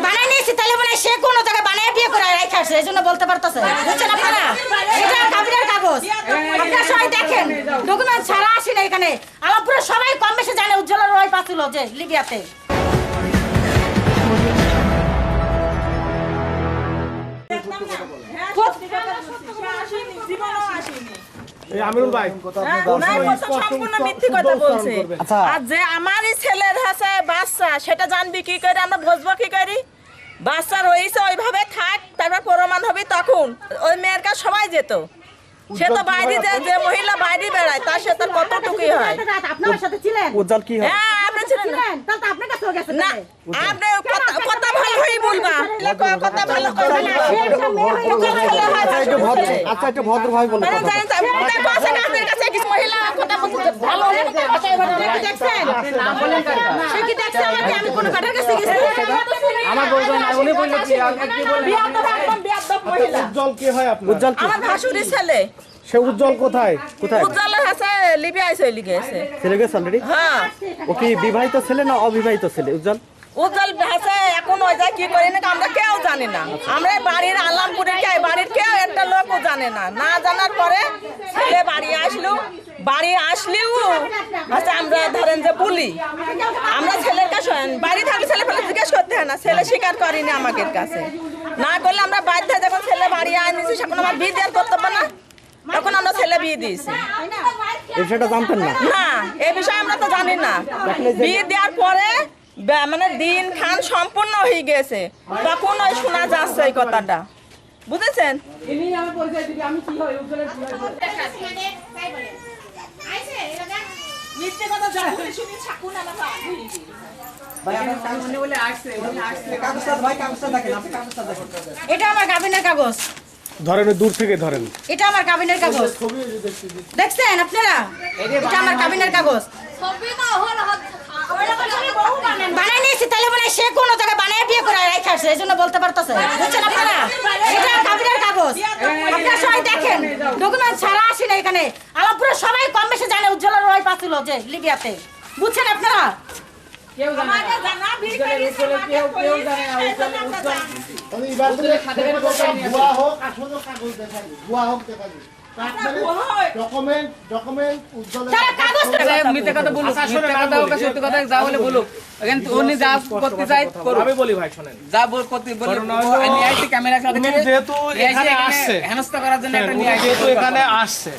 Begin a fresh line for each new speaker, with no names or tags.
বানাই নিয়েছি তাহলে মানে সে কোনো জায়গায় বানায় বিয়ে করে রেখে আসছে এই জন্য বলতে পারতেছে বুঝছেন আপনারা এটা কাবিনের কাগজ আপনারা সবাই দেখেন ডকুমেন্ট ছাড়া আসি না এখানে আলামপুরে সবাই কম বেশি জানে উজ্জ্বলের ওয়াইফ আছিল যে লিবিয়াতে
আমিরুল ভাই
সম্পূর্ণ মিথ্যে কথা বলছে আর যে আমারই ছেলের হাসে বাচ্চা সেটা জানবি কি করে আমরা বুঝবো কি করি বাচ্চা রয়েছে ওইভাবে থাক তারপর প্রমাণ হবে তখন ওই মেয়ের কাছে সবাই যেত সে তো বাইরে যে মহিলা বাইরে বেড়ায় তার সাথে কতটুকুই হয়
আপনার সাথে ছিলেন
উজ্জ্বল কি হয়
হ্যাঁ আপনি ছিলেন
তাহলে তো আপনার কাছে গেছে
না আপনি কথা ভালো হয়ে বলবা কথা ভালো করে
আচ্ছা একটু ভদ্র ভাই বলুন
আপনার কাছে কিছু মহিলা কথা বলতে ভালো দেখছেন
নাম বলেন সে কি দেখছে আমাকে আমি কোন কাটার কাছে গেছি
আমার বলবেন না উনি বললেন কি কি বলেন
বিয়াদব মহিলা
উজ্জ্বল কি হয় আপনার উজ্জ্বল কি
আমার ভাসুরি ছেলে
সে উজ্জ্বল কোথায়
উজ্জ্বলের হাতে লিবিয়ায় চলে গেছে
ছেলে গেছে অলরেডি
হ্যাঁ
ও কি বিবাহিত ছেলে না অবিবাহিত ছেলে উজ্জ্বল
উজ্জ্বল হাতে এখন ওই যায় কি করি না আমরা কেউ জানি না আমরা বাড়ির আলামপুরের বাড়ির কেউ একটা লোকও জানে না না জানার পরে ছেলে বাড়ি আসলেও আচ্ছা আমরা ধরেন যে বলি আমরা ছেলের কাছে বাড়ি থাকলে ছেলে ফেলে জিজ্ঞেস করতে হয় না ছেলে স্বীকার করিনি আমাদের কাছে না করলে আমরা বাধ্য যখন ছেলে বাড়ি আনিছি তখন আমার বিয়ে দেওয়ার কর্তব্য না তখন আমরা ছেলে বিয়ে দিয়েছি
এই বিষয়টা জানতেন না
না এই বিষয়ে আমরা তো জানি না বিয়ে দেওয়ার পরে মানে দিন খান সম্পূর্ণ হয়ে গেছে তখন ওই শোনা যাচ্ছে এই কথাটা বুঝেছেন
এটা আমার কাবিনের কাগজ
ধরেন দূর থেকে ধরেন
এটা আমার কাবিনের কাগজ দেখছেন আপনারা এটা আমার কাবিনের কাগজ বানাই নিয়েছি তাহলে মানে সে কোনো জায়গায় বানায় বিয়ে করে রেখে আসছে এই জন্য বলতে পারতেছে বুঝছেন আপনারা এটা কাবিনের কাগজ আপনারা সবাই দেখেন ডকুমেন্ট ছাড়া আসি না এখানে আলামপুরে সবাই কম বেশি জানে উজ্জ্বলের ওয়াইফ আছিল যে লিবিয়াতে বুঝছেন আপনারা
কেউ জানে না কেউ জানে না
ভুয়া হোক আসলে কাগজ দেখাবি ভুয়া হোক দেখাবি
তারা কাগজটা
মিথ্যে কথা বলুক মিথ্যে কথা হোক সত্যি কথা যা বলে বলুক এখন উনি যা করতে চাই করুক
আমি বলি ভাই শুনেন
যা করতে বলে নিআইটি ক্যামেরা সাথে
যেহেতু এখানে আসছে
হেনস্থা করার জন্য একটা নিআইটি
যেহেতু এখানে আসছে